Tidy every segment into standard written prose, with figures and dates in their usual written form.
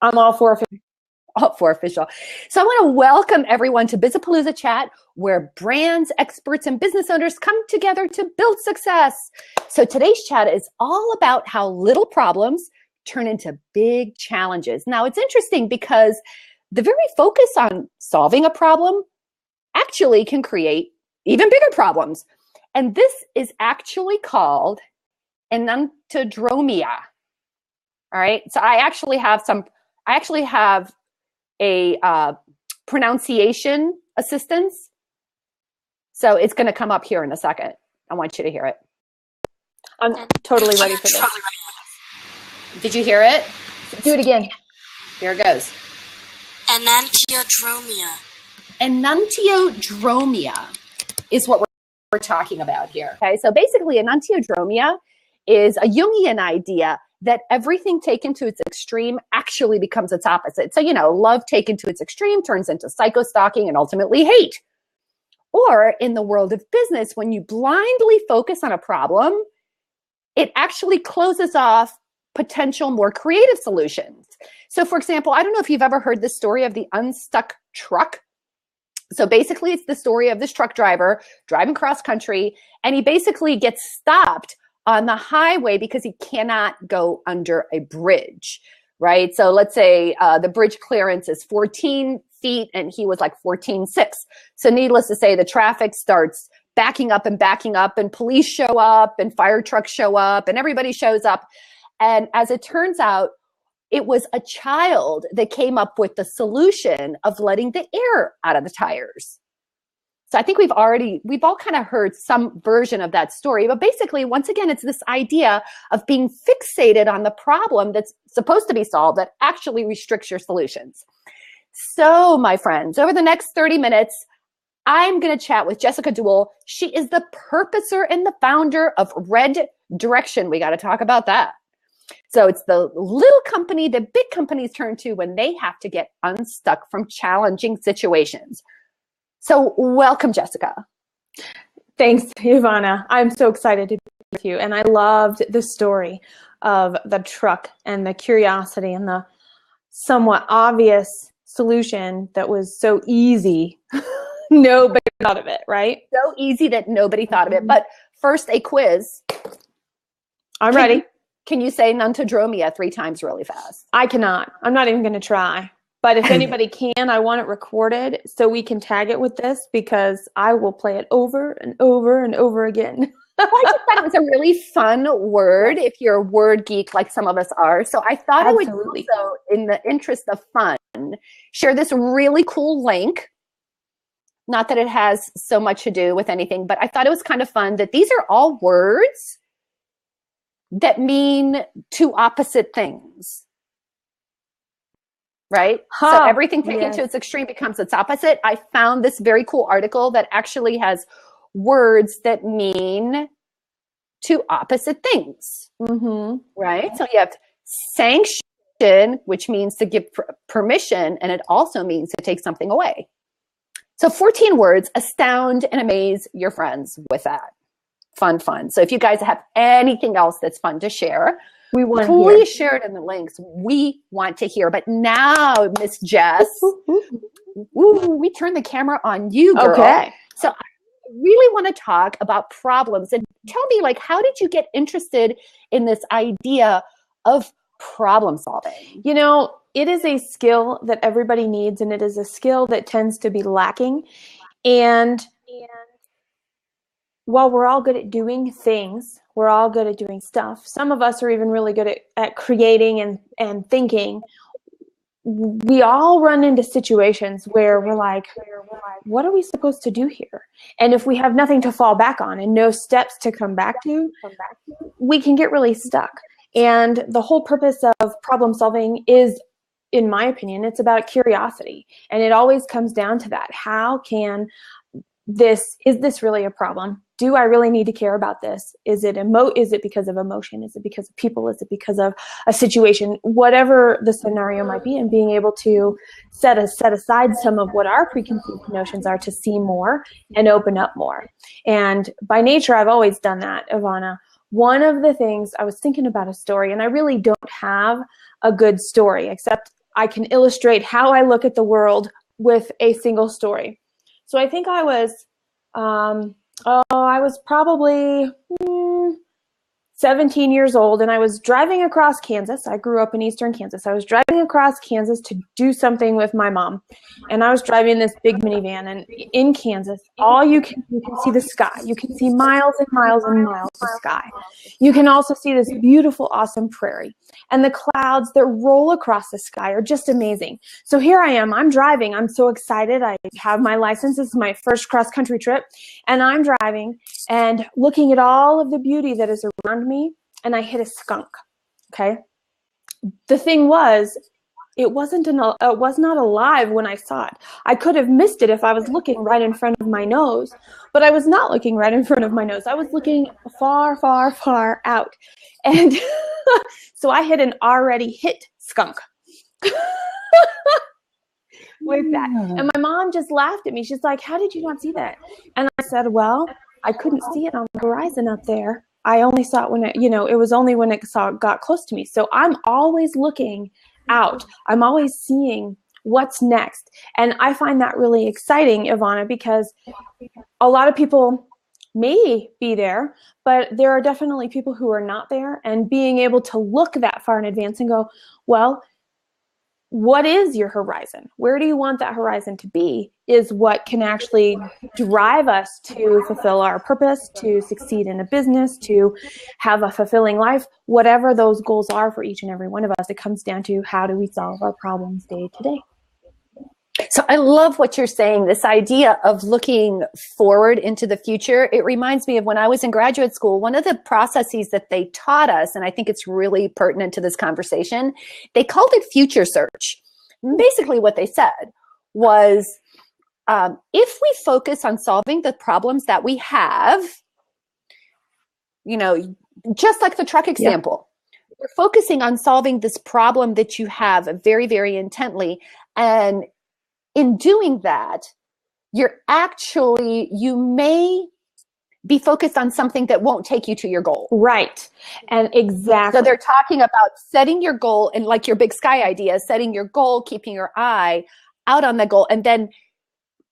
I'm all for official. So I want to welcome everyone to Bizapalooza Chat, where brands, experts, and business owners come together to build success. So today's chat is all about how little problems turn into big challenges. Now, it's interesting because the very focus on solving a problem actually can create even bigger problems. And this is actually called enantodromia. All right. So I actually have a pronunciation assistance. So it's going to come up here in a second. I want you to hear it. I'm totally ready for this. Did you hear it? Do it again. Here it goes. Enantiodromia. Enantiodromia is what we're talking about here. Okay, so basically enantiodromia is a Jungian idea that everything taken to its extreme actually becomes its opposite. So, love taken to its extreme turns into psycho-stalking and ultimately hate. Or in the world of business, when you blindly focus on a problem, it actually closes off potential more creative solutions. So for example, I don't know if you've ever heard the story of the unstuck truck. So basically it's the story of this truck driver driving cross country, and he basically gets stopped on the highway because he cannot go under a bridge, right? So let's say the bridge clearance is 14 feet and he was like 14.6. So needless to say, the traffic starts backing up, and police show up and fire trucks show up and everybody shows up. And as it turns out, it was a child that came up with the solution of letting the air out of the tires. So I think we've all kind of heard some version of that story. But basically, once again, it's this idea of being fixated on the problem that's supposed to be solved that actually restricts your solutions. So my friends, over the next 30 minutes, I'm going to chat with Jessica Duell. She is the purposer and the founder of Red Direction. We got to talk about that. So it's the little company that big companies turn to when they have to get unstuck from challenging situations. So welcome, Jessica. Thanks, Ivana. I'm so excited to be with you. And I loved the story of the truck and the curiosity and the somewhat obvious solution that was so easy. Nobody thought of it, right? So easy that nobody thought of it. But first, a quiz. I'm ready. Can you say enantiodromia 3 times really fast? I cannot. I'm not even going to try. But if anybody can, I want it recorded so we can tag it with this, because I will play it over and over and over again. Well, I just thought it was a really fun word if you're a word geek like some of us are. So I thought I would also, in the interest of fun, share this really cool link. Not that it has so much to do with anything, but I thought it was kind of fun that these are all words that mean two opposite things, right? So everything taken to its extreme becomes its opposite. I found this very cool article that actually has words that mean two opposite things, right? So you have sanction, which means to give permission, and it also means to take something away. So 14 words, astound and amaze your friends with that. Fun. So if you guys have anything else that's fun to share, please share it in the links. We want to hear. But now, Miss Jess, we turn the camera on you, girl. Okay. So I really want to talk about problems. And tell me, how did you get interested in this idea of problem solving? It is a skill that everybody needs, and it is a skill that tends to be lacking. And while we're all good at doing things, we're all good at doing stuff. Some of us are even really good at creating and thinking. We all run into situations where we're like, what are we supposed to do here? And if we have nothing to fall back on and no steps to come back to, we can get really stuck. And the whole purpose of problem solving is, in my opinion, it's about curiosity. And it always comes down to that. Is this really a problem? Do I really need to care about this? Is it because of emotion? Is it because of people? Is it because of a situation? Whatever the scenario might be, and being able to set aside some of what our preconceived notions are to see more and open up more. And by nature, I've always done that, Ivana. One of the things, I was thinking about a story, and I really don't have a good story, except I can illustrate how I look at the world with a single story. So I think I was probably 17 years old, and I was driving across Kansas. I grew up in eastern Kansas. I was driving across Kansas to do something with my mom, and I was driving this big minivan. And in Kansas, you can see the sky. You can see miles and miles and miles of sky. You can also see this beautiful, awesome prairie, and the clouds that roll across the sky are just amazing. So here I am. I'm driving. I'm so excited. I have my license. This is my first cross-country trip, and I'm driving and looking at all of the beauty that is around me, and I hit a skunk. Okay. The thing was, it was not alive when I saw it. I could have missed it if I was looking right in front of my nose, but I was not looking right in front of my nose. I was looking far, far, far out. And so I hit an already hit skunk with that. And my mom just laughed at me. She's like, "How did you not see that?" And I said, "Well, I couldn't see it on the horizon up there. I only saw it when it was only when it got close to me." So I'm always looking out. I'm always seeing what's next. And I find that really exciting, Ivana, because a lot of people may be there, but there are definitely people who are not there. And being able to look that far in advance and go, well, what is your horizon? Where do you want that horizon to be is what can actually drive us to fulfill our purpose, to succeed in a business, to have a fulfilling life, whatever those goals are for each and every one of us. It comes down to how do we solve our problems day to day. So I love what you're saying, this idea of looking forward into the future. It reminds me of when I was in graduate school, one of the processes that they taught us, and I think it's really pertinent to this conversation, they called it future search. Basically what they said was, if we focus on solving the problems that we have, just like the truck example, you're focusing on solving this problem that you have very, very intently. And in doing that, you may be focused on something that won't take you to your goal. Right. And exactly. So they're talking about setting your goal, and like your big sky idea, setting your goal, keeping your eye out on the goal, and then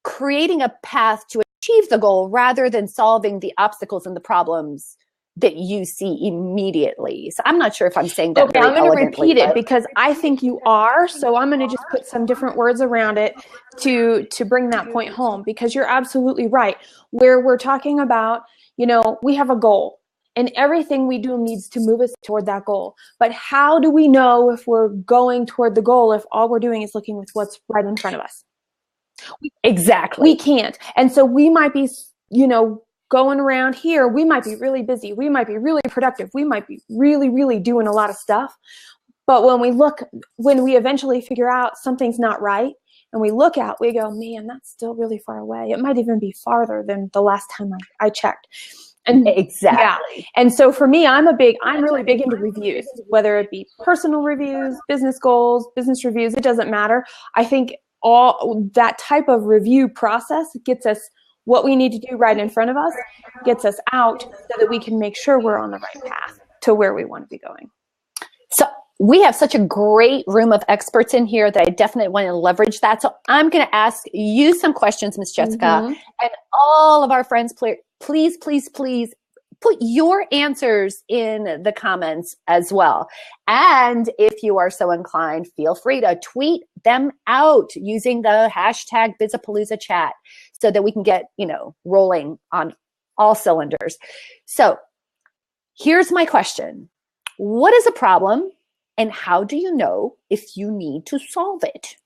creating a path to achieve the goal rather than solving the obstacles and the problems that you see immediately. So I'm not sure if I'm saying that very elegantly. I'm going to repeat it because I think you are. So I'm going to just put some different words around it to bring that point home, because you're absolutely right. Where we're talking about, we have a goal and everything we do needs to move us toward that goal. But how do we know if we're going toward the goal if all we're doing is looking with what's right in front of us? Exactly. We can't. And so we might be, going around here, we might be really busy. We might be really productive. We might be really, really doing a lot of stuff. But when we eventually figure out something's not right and we look out, we go, man, that's still really far away. It might even be farther than the last time I checked. And exactly. Yeah. And so for me, I'm really big into reviews, whether it be personal reviews, business goals, business reviews, it doesn't matter. I think all that type of review process gets us what we need to do right in front of us, gets us out so that we can make sure we're on the right path to where we want to be going. So we have such a great room of experts in here that I definitely want to leverage that. So I'm going to ask you some questions, Ms. Jessica, and all of our friends, please, please, please put your answers in the comments as well. And if you are so inclined, feel free to tweet them out using the hashtag Bizapalooza chat so that we can get, rolling on all cylinders. So here's my question. What is a problem and how do you know if you need to solve it?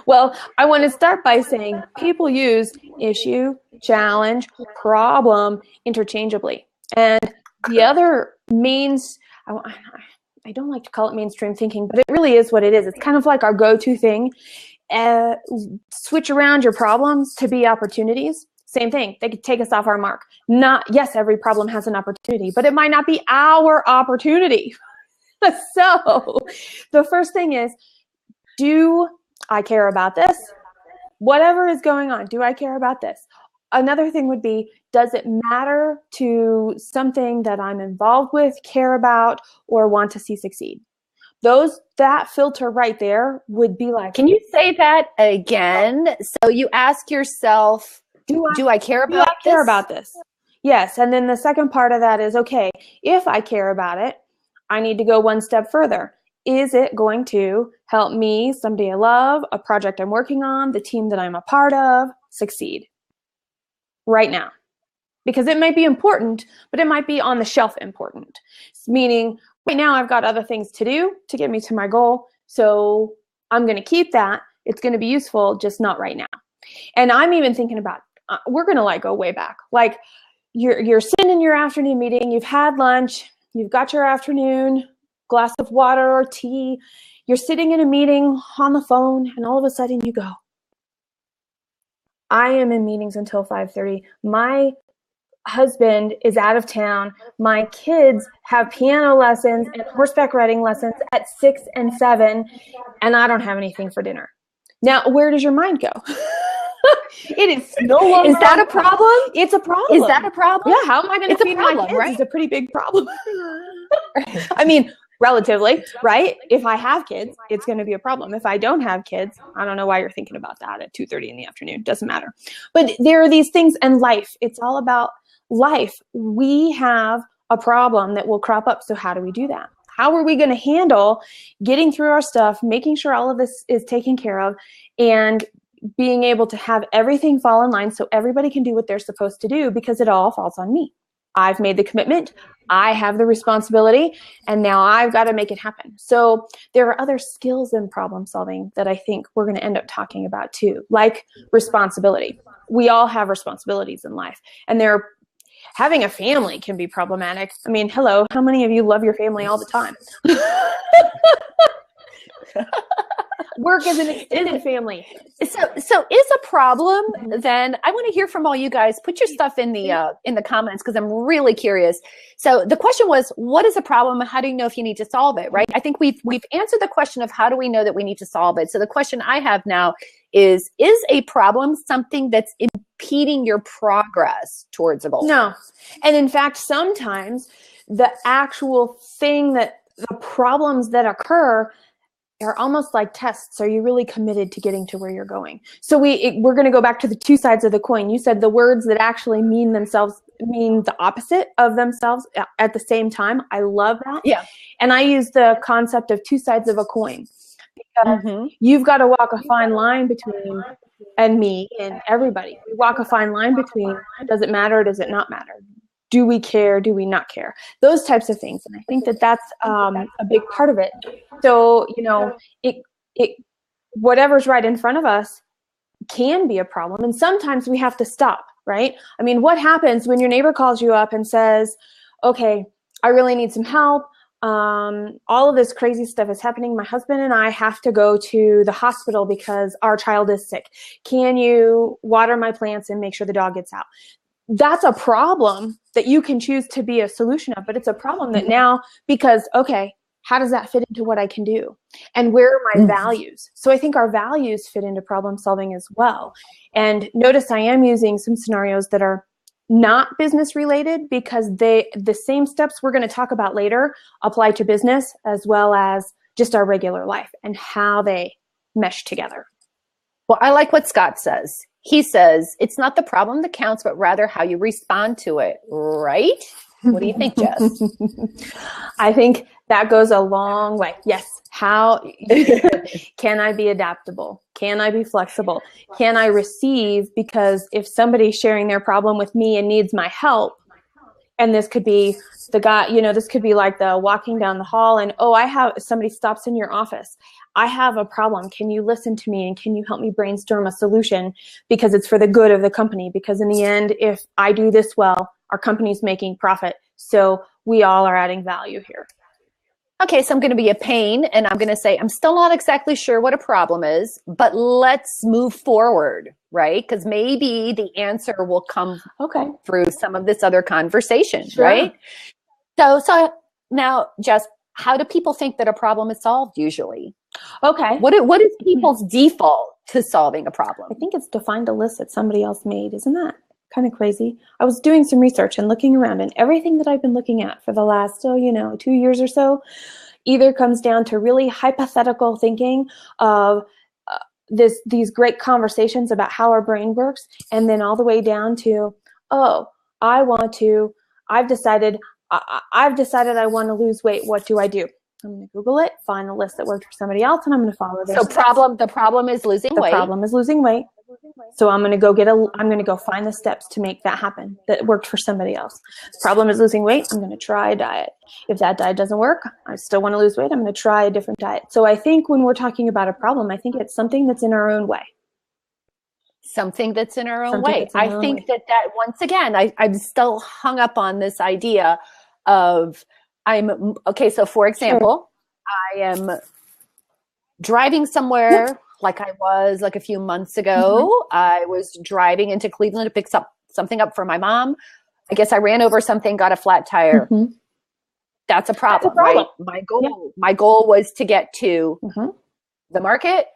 Well, I want to start by saying people use issue, challenge, problem interchangeably. And the other I don't like to call it mainstream thinking, but it really is what it is. It's kind of like our go-to thing. Switch around your problems to be opportunities. Same thing. They could take us off our mark. Yes, every problem has an opportunity, but it might not be our opportunity. So the first thing is, do I care about this? Whatever is going on, do I care about this? Another thing would be, does it matter to something that I'm involved with, care about, or want to see succeed? that filter right there would be like, can you say that again? So you ask yourself, do I care about this? Yes. And then the second part of that is, okay, if I care about it, I need to go one step further. Is it going to help me, somebody I love, a project I'm working on, the team that I'm a part of, succeed right now? Because it might be important, but it might be on the shelf important. Meaning, right now I've got other things to do to get me to my goal. So I'm going to keep that. It's going to be useful, just not right now. And I'm even thinking about, we're going to like go way back. Like you're sitting in your afternoon meeting, you've had lunch, you've got your afternoon glass of water or tea, you're sitting in a meeting on the phone, and all of a sudden you go, I am in meetings until 5:30. My husband is out of town. My kids have piano lessons and horseback riding lessons at 6 and 7, and I don't have anything for dinner. Now, where does your mind go? It is no longer. Is that a problem? It's a problem. Is that a problem? Yeah. How am I going to feed my kids? Right? It's a pretty big problem. I mean, relatively, right? If I have kids, it's going to be a problem. If I don't have kids, I don't know why you're thinking about that at 2:30 in the afternoon. Doesn't matter. But there are these things, and life. It's all about life. We have a problem that will crop up. So how do we do that? How are we going to handle getting through our stuff, making sure all of this is taken care of, and being able to have everything fall in line so everybody can do what they're supposed to do, because it all falls on me. I've made the commitment. I have the responsibility, and now I've got to make it happen. So there are other skills in problem solving that I think we're going to end up talking about too, like responsibility. We all have responsibilities in life, and having a family can be problematic. I mean, hello, how many of you love your family all the time? Work as an extended family. So is a problem, then I want to hear from all you guys. Put your stuff in the comments, because I'm really curious. So the question was, what is a problem? How do you know if you need to solve it, right? I think we've answered the question of how do we know that we need to solve it. So the question I have now is a problem something that's impeding your progress towards a goal? No. And in fact, sometimes the actual thing the problems that occur are almost like tests. Are you really committed to getting to where you're going? So we're going to go back to the two sides of the coin. You said the words that actually mean the opposite of themselves at the same time. I love that. Yeah. And I use the concept of two sides of a coin, because you've got to walk a fine line between and me and everybody. We walk a fine line between, does it matter? Does it not matter? Do we care? Do we not care? Those types of things. And I think that's a big part of it. So, whatever's right in front of us can be a problem. And sometimes we have to stop, right? I mean, what happens when your neighbor calls you up and says, okay, I really need some help. All of this crazy stuff is happening. My husband and I have to go to the hospital because our child is sick. Can you water my plants and make sure the dog gets out? That's a problem that you can choose to be a solution of, but it's a problem that now, because, okay, how does that fit into what I can do? And where are my values? So I think our values fit into problem solving as well. And notice I am using some scenarios that are not business related, because the same steps we're going to talk about later apply to business as well as just our regular life and how they mesh together. Well, I like what Scott says. He says, it's not the problem that counts, but rather how you respond to it, right? What do you think, Jess? I think that goes a long way. Yes. How can I be adaptable? Can I be flexible? Can I receive? Because if somebody's sharing their problem with me and needs my help, and this could be the guy, this could be like the walking down the hall and, somebody stops in your office. I have a problem. Can you listen to me, and can you help me brainstorm a solution, because it's for the good of the company? Because in the end, if I do this well, our company's making profit. So we all are adding value here. Okay, so I'm going to be a pain, and I'm going to say, I'm still not exactly sure what a problem is, but let's move forward, right? Because maybe the answer will come through some of this other conversation, right? So now, Jess, how do people think that a problem is solved usually? Okay. What is people's default to solving a problem? I think it's to find a list that somebody else made. Isn't that kind of crazy? I was doing some research and looking around, and everything that I've been looking at for the last, 2 years or so, either comes down to really hypothetical thinking of these great conversations about how our brain works, and then all the way down to, oh, I've decided I want to lose weight. What do I do? I'm going to Google it, find the list that worked for somebody else, and I'm going to follow their steps. The problem is losing weight. The problem is losing weight. So I'm going to go find the steps to make that happen that worked for somebody else. The problem is losing weight. I'm going to try a diet. If that diet doesn't work, I still want to lose weight. I'm going to try a different diet. So I think when we're talking about a problem, I think it's something that's in our own way. Something that's in our own way. I think that once again, I'm still hung up on this idea of so for example, sure. I am driving somewhere. Yep. Like I was like a few months ago. Mm-hmm. I was driving into Cleveland to pick something up for my mom. I guess I ran over something, got a flat tire. Mm-hmm. That's a problem, right? My goal was to get to the market,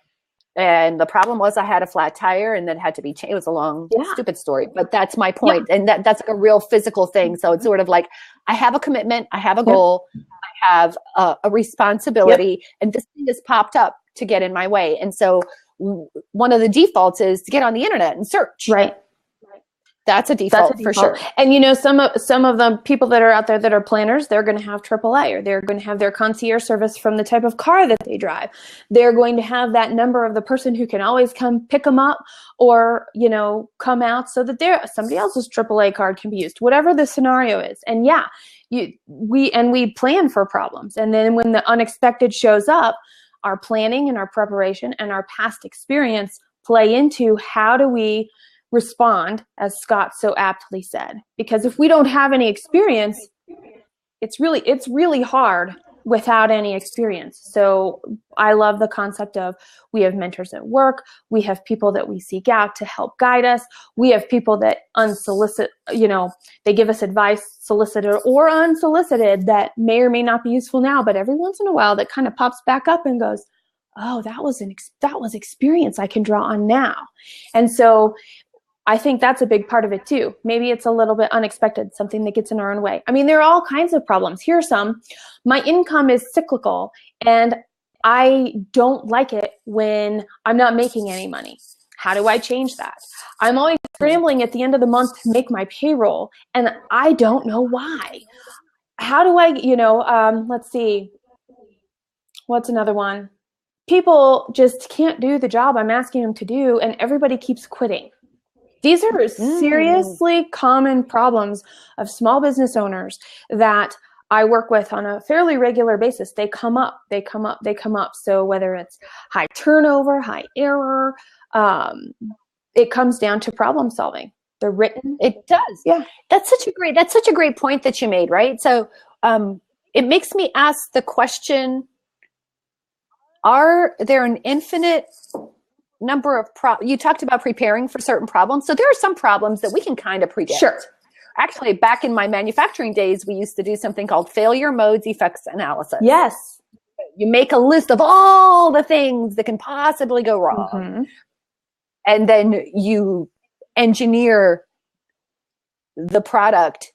and the problem was I had a flat tire and then had to be changed. It was a long, stupid story, but that's my point. Yeah. And that's like a real physical thing. So it's sort of like, I have a commitment, I have a goal, I have a responsibility, and this thing has popped up to get in my way. And so one of the defaults is to get on the internet and search. Right. That's a default for sure. And some of the people that are out there that are planners, they're going to have AAA, or they're going to have their concierge service from the type of car that they drive. They're going to have that number of the person who can always come pick them up, or, come out so that somebody else's AAA card can be used, whatever the scenario is. And we plan for problems. And then when the unexpected shows up, our planning and our preparation and our past experience play into how do we respond, as Scott so aptly said. Because if we don't have any experience, it's really hard without any experience. So I love the concept of, we have mentors at work, we have people that we seek out to help guide us, we have people that they give us advice, solicited or unsolicited, that may or may not be useful now, but every once in a while that kind of pops back up and goes, oh, that was experience I can draw on now. And so I think that's a big part of it too. Maybe it's a little bit unexpected, something that gets in our own way. I mean, there are all kinds of problems. Here are some. My income is cyclical, and I don't like it when I'm not making any money. How do I change that? I'm always scrambling at the end of the month to make my payroll, and I don't know why. How do I, let's see, what's another one? People just can't do the job I'm asking them to do, and everybody keeps quitting. These are seriously common problems of small business owners that I work with on a fairly regular basis. They come up. So whether it's high turnover, high error, it comes down to problem solving. They're written. It does. Yeah. That's such a great point that you made, right? So it makes me ask the question, are there an infinite number of you talked about preparing for certain problems. So there are some problems that we can kind of predict. Sure. Actually, back in my manufacturing days, we used to do something called failure modes effects analysis. Yes. You make a list of all the things that can possibly go wrong. Mm-hmm. And then you engineer the product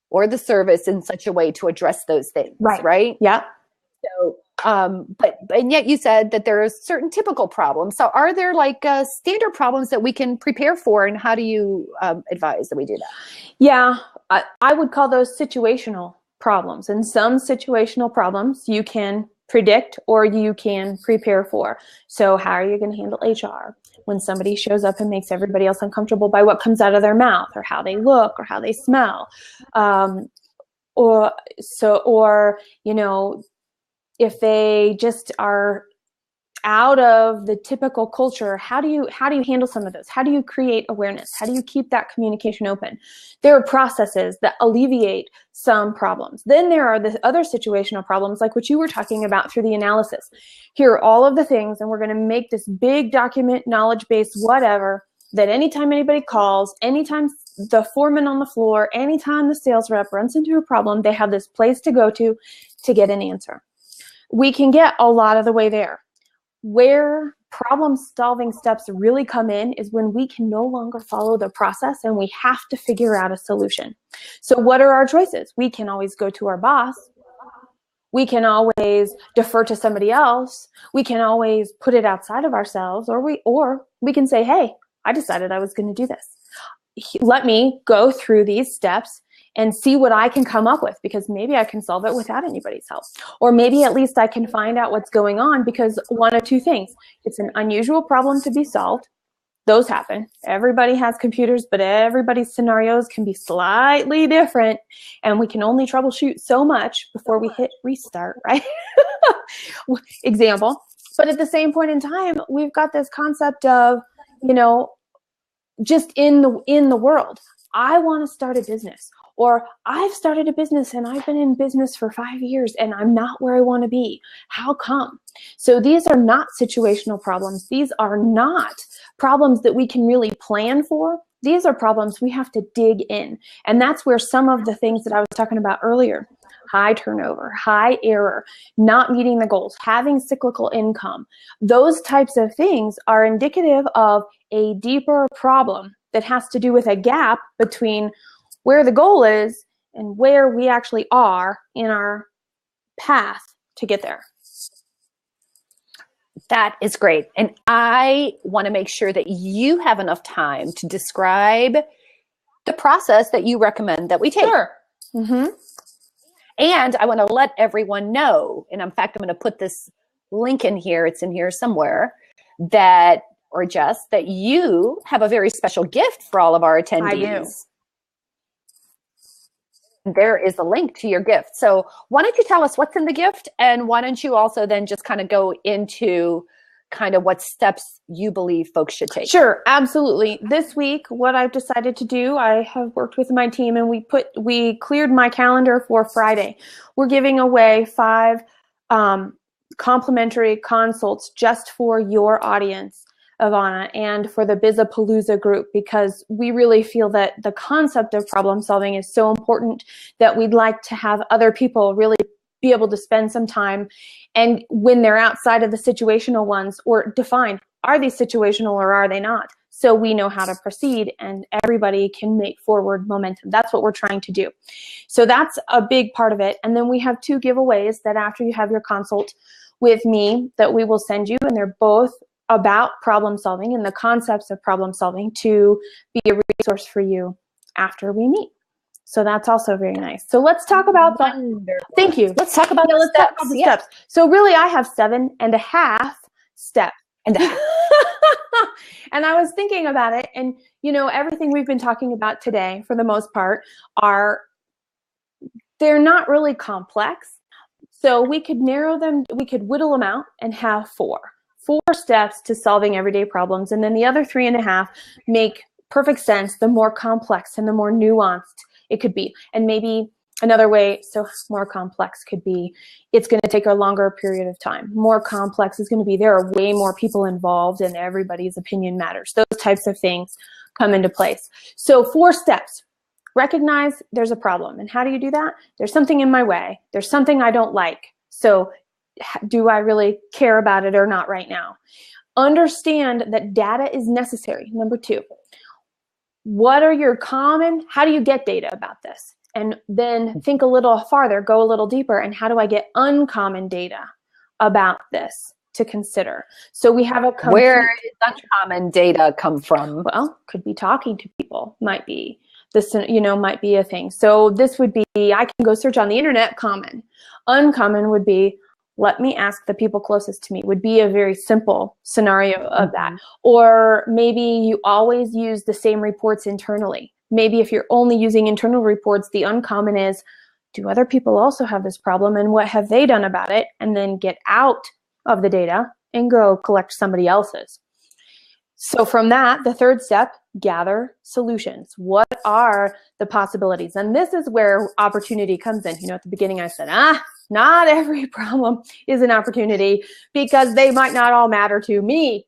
or the service in such a way to address those things. Right? Yeah. So, and yet you said that there are certain typical problems. So are there like standard problems that we can prepare for, and how do you advise that we do that? Yeah, I would call those situational problems. And some situational problems you can predict or you can prepare for. So how are you going to handle HR when somebody shows up and makes everybody else uncomfortable by what comes out of their mouth, or how they look, or how they smell? If they just are out of the typical culture, how do you handle some of those? How do you create awareness? How do you keep that communication open? There are processes that alleviate some problems. Then there are the other situational problems, like what you were talking about through the analysis. Here are all of the things, and we're going to make this big document, knowledge base, whatever, that anytime anybody calls, anytime the foreman on the floor, anytime the sales rep runs into a problem, they have this place to go to get an answer. We can get a lot of the way there. Where problem-solving steps really come in is when we can no longer follow the process and we have to figure out a solution. So what are our choices? We can always go to our boss. We can always defer to somebody else. We can always put it outside of ourselves, or we can say, hey, I decided I was going to do this. Let me go through these steps and see what I can come up with, because maybe I can solve it without anybody's help. Or maybe at least I can find out what's going on, because one of two things. It's an unusual problem to be solved. Those happen. Everybody has computers, but everybody's scenarios can be slightly different, and we can only troubleshoot so much before we hit restart, right? Example. But at the same point in time, we've got this concept of, just in the world. I want to start a business, or I've started a business and I've been in business for 5 years and I'm not where I want to be. How come? So these are not situational problems. These are not problems that we can really plan for. These are problems we have to dig in. And that's where some of the things that I was talking about earlier, high turnover, high error, not meeting the goals, having cyclical income, those types of things are indicative of a deeper problem that has to do with a gap between where the goal is and where we actually are in our path to get there. That is great. And I want to make sure that you have enough time to describe the process that you recommend that we take. Sure. Mm-hmm. And I want to let everyone know, and in fact, I'm going to put this link in here, it's in here somewhere, that you have a very special gift for all of our attendees. I do. There is a link to your gift. So why don't you tell us what's in the gift, and why don't you also then just kind of go into kind of what steps you believe folks should take? Sure, absolutely. This week, what I've decided to do, I have worked with my team and we cleared my calendar for Friday. We're giving away 5 complimentary consults just for your audience, Ivana, and for the Bizapalooza group, because we really feel that the concept of problem solving is so important that we'd like to have other people really be able to spend some time, and when they're outside of the situational ones, or define, are these situational or are they not? So we know how to proceed and everybody can make forward momentum. That's what we're trying to do. So that's a big part of it. And then we have 2 giveaways that after you have your consult with me that we will send you, and they're both about problem solving and the concepts of problem solving to be a resource for you after we meet. So that's also very nice. So let's talk about thank you. Let's talk about the steps. So really I have 7.5 steps. And I was thinking about it, and everything we've been talking about today, for the most part, they're not really complex. So we could narrow them, we could whittle them out and have 4 steps to solving everyday problems. And then the other 3.5 make perfect sense the more complex and the more nuanced it could be. And maybe another way, so more complex could be, it's going to take a longer period of time. More complex is going to be, there are way more people involved and everybody's opinion matters. Those types of things come into place. So 4 steps. Recognize there's a problem. And how do you do that? There's something in my way. There's something I don't like. So do I really care about it or not right now? Understand that data is necessary. Number 2, what are your how do you get data about this? And then think a little farther, go a little deeper, and how do I get uncommon data about this to consider? So we have where does uncommon data come from? Well, could be talking to people, might be this, might be a thing. So this would be, I can go search on the internet, common. Uncommon would be, let me ask the people closest to me, would be a very simple scenario of that. Or maybe you always use the same reports internally. Maybe if you're only using internal reports, the uncommon is, do other people also have this problem and what have they done about it? And then get out of the data and go collect somebody else's. So from that, the 3rd step, gather solutions. What are the possibilities? And this is where opportunity comes in. At the beginning I said, not every problem is an opportunity because they might not all matter to me.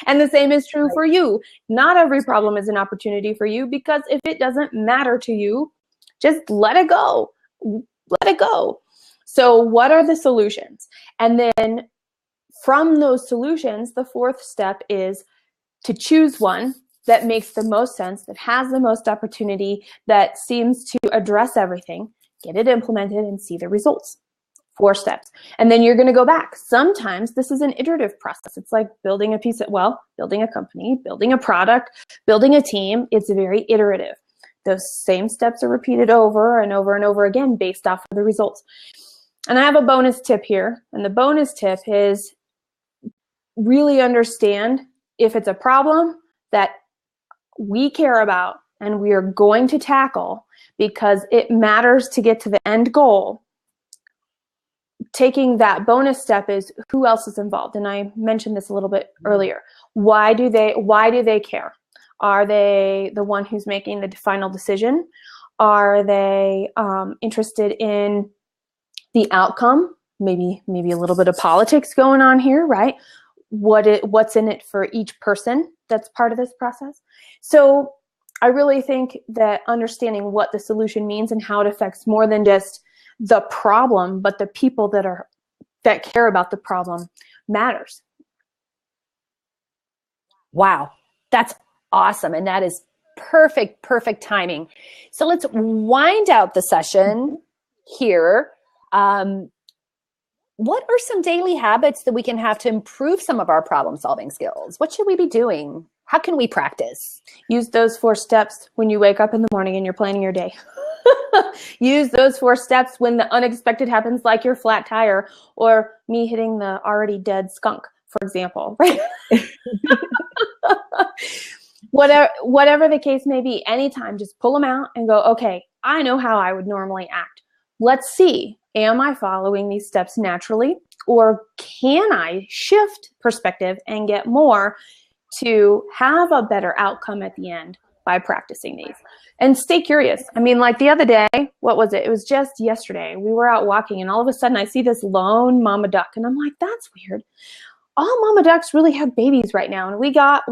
And the same is true for you. Not every problem is an opportunity for you because if it doesn't matter to you, just let it go. Let it go. So what are the solutions? And then from those solutions, the 4th step is to choose one that makes the most sense, that has the most opportunity, that seems to address everything, get it implemented and see the results. 4 steps. And then you're going to go back. Sometimes this is an iterative process. It's like building a building a company, building a product, building a team. It's very iterative. Those same steps are repeated over and over and over again based off of the results. And I have a bonus tip here. And the bonus tip is really understand if it's a problem that we care about and we are going to tackle because it matters to get to the end goal. Taking that bonus step is who else is involved. And I mentioned this a little bit earlier. Why do they care? Are they the one who's making the final decision? Are they interested in the outcome? Maybe a little bit of politics going on here, right? What's in it for each person that's part of this process? So I really think that understanding what the solution means and how it affects more than just the problem, but the people that care about the problem matters. Wow, that's awesome. And that is perfect timing. So let's wind out the session here. What are some daily habits that we can have to improve some of our problem-solving skills? What should we be doing? How can we practice? Use those 4 steps when you wake up in the morning and you're planning your day. Use those 4 steps when the unexpected happens, like your flat tire or me hitting the already dead skunk, for example, right? Whatever the case may be, anytime, just pull them out and go, okay, I know how I would normally act. Let's see, am I following these steps naturally, or can I shift perspective and get more to have a better outcome at the end by practicing these? And stay curious. I mean, like the other day, what was it? It was just yesterday. We were out walking and all of a sudden I see this lone mama duck and I'm like, that's weird. All mama ducks really have babies right now. And we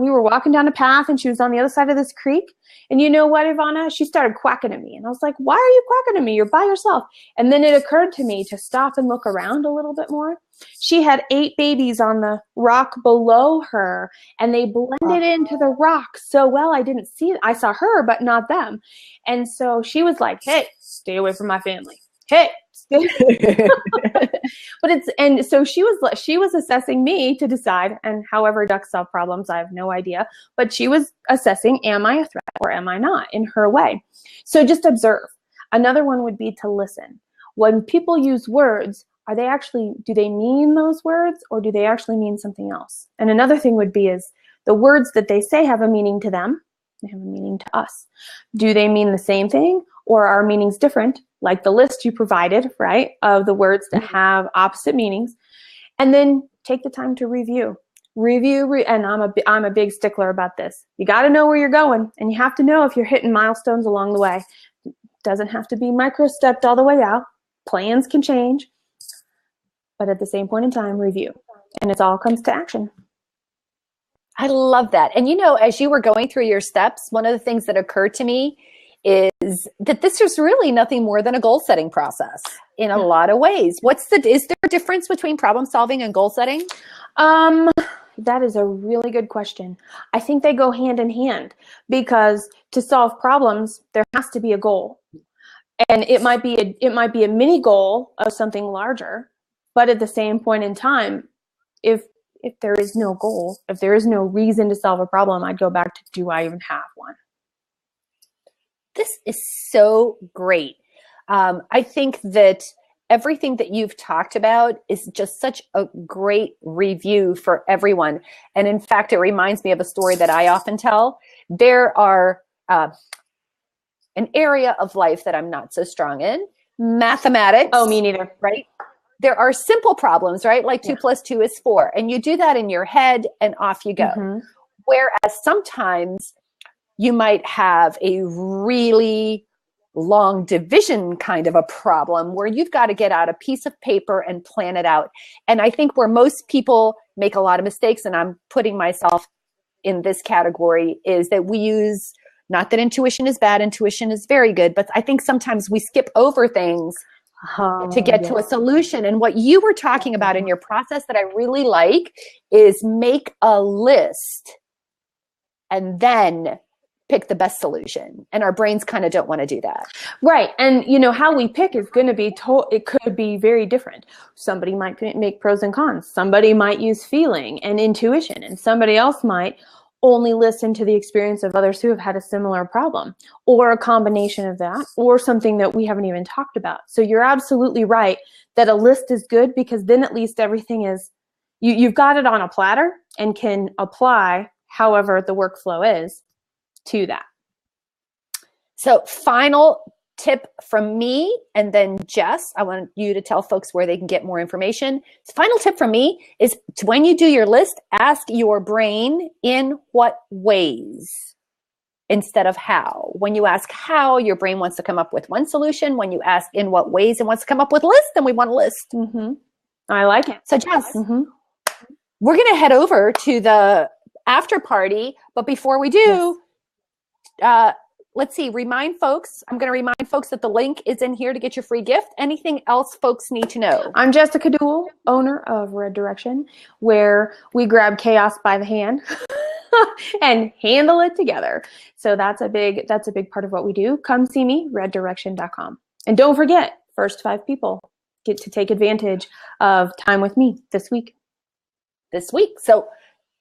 were walking down a path and she was on the other side of this creek. And you know what, Ivana? She started quacking at me. And I was like, why are you quacking at me? You're by yourself. And then it occurred to me to stop and look around a little bit more. She had 8 babies on the rock below her and they blended into the rock so well I didn't see it. I saw her, but not them. And so she was like, hey, stay away from my family. Hey, so she was assessing me to decide, and however ducks solve problems, I have no idea, but she was assessing, am I a threat or am I not, in her way. So just observe. Another one would be to listen. When people use words, do they mean those words or do they actually mean something else? And another thing would be is the words that they say have a meaning to them, they have a meaning to us. Do they mean the same thing or are meanings different? Like the list you provided, right, of the words that have opposite meanings. And then take the time to review. And I'm a big stickler about this. You got to know where you're going, and you have to know if you're hitting milestones along the way. It doesn't have to be micro-stepped all the way out. Plans can change, but at the same point in time, review. And it all comes to action. I love that. And you know, as you were going through your steps, one of the things that occurred to me is that this is really nothing more than a goal setting process in a lot of ways. Is there a difference between problem solving and goal setting? That is a really good question. I think they go hand in hand because to solve problems, there has to be a goal. And it might be a mini goal of something larger, but at the same point in time, if there is no goal, if there is no reason to solve a problem, I'd go back to, do I even have one? This is so great. I think that everything that you've talked about is just such a great review for everyone. And in fact, it reminds me of a story that I often tell. There are an area of life that I'm not so strong in, mathematics. Oh, me neither. Right? There are simple problems, right? Like 2 plus 2 is 4. And you do that in your head and off you go. Mm-hmm. Whereas sometimes you might have a really long division kind of a problem where you've got to get out a piece of paper and plan it out. And I think where most people make a lot of mistakes, and I'm putting myself in this category, is that we use, not that intuition is bad, intuition is very good, but I think sometimes we skip over things to get to a solution. And what you were talking about in your process that I really like is make a list and then pick the best solution, and our brains kind of don't want to do that. Right. And how we pick is going to be it could be very different. Somebody might make pros and cons. Somebody might use feeling and intuition, and somebody else might only listen to the experience of others who have had a similar problem, or a combination of that, or something that we haven't even talked about. So you're absolutely right that a list is good, because then at least everything is, you've got it on a platter and can apply however the workflow is to that. So final tip from me, and then Jess, I want you to tell folks where they can get more information. So final tip from me is when you do your list, ask your brain in what ways instead of how. When you ask how, your brain wants to come up with one solution. When you ask in what ways, it wants to come up with a list, and we want a list. Mm-hmm. I like it. So Jess, we're going to head over to the after party, but before we do, let's see, remind folks, I'm going to remind folks that the link is in here to get your free gift. Anything else folks need to know? I'm Jessica Duell, owner of Red Direction, where we grab chaos by the hand and handle it together. So that's a big part of what we do. Come see me, reddirection.com. And don't forget, first 5 people get to take advantage of time with me this week. So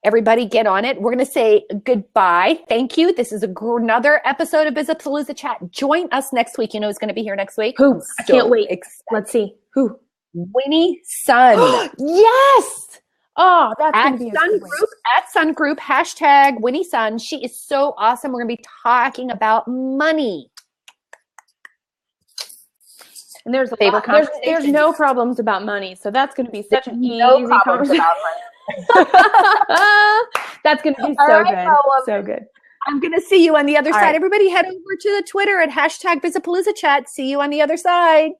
everybody get on it. We're going to say goodbye. Thank you. This is another episode of Bizapalooza Chat. Join us next week. You know who's going to be here next week? Who? I can't wait. Let's see. Who? Winnie Sun. Yes! Oh, that's going to be Sun Group, at Sun Group, hashtag Winnie Sun. She is so awesome. We're going to be talking about money. And there's no problems about money. So that's going to be such an easy conversation. That's going to be so good. So good. I'm going to see you on the other side. Right. Everybody head over to the Twitter at hashtag Bizapalooza Chat. See you on the other side.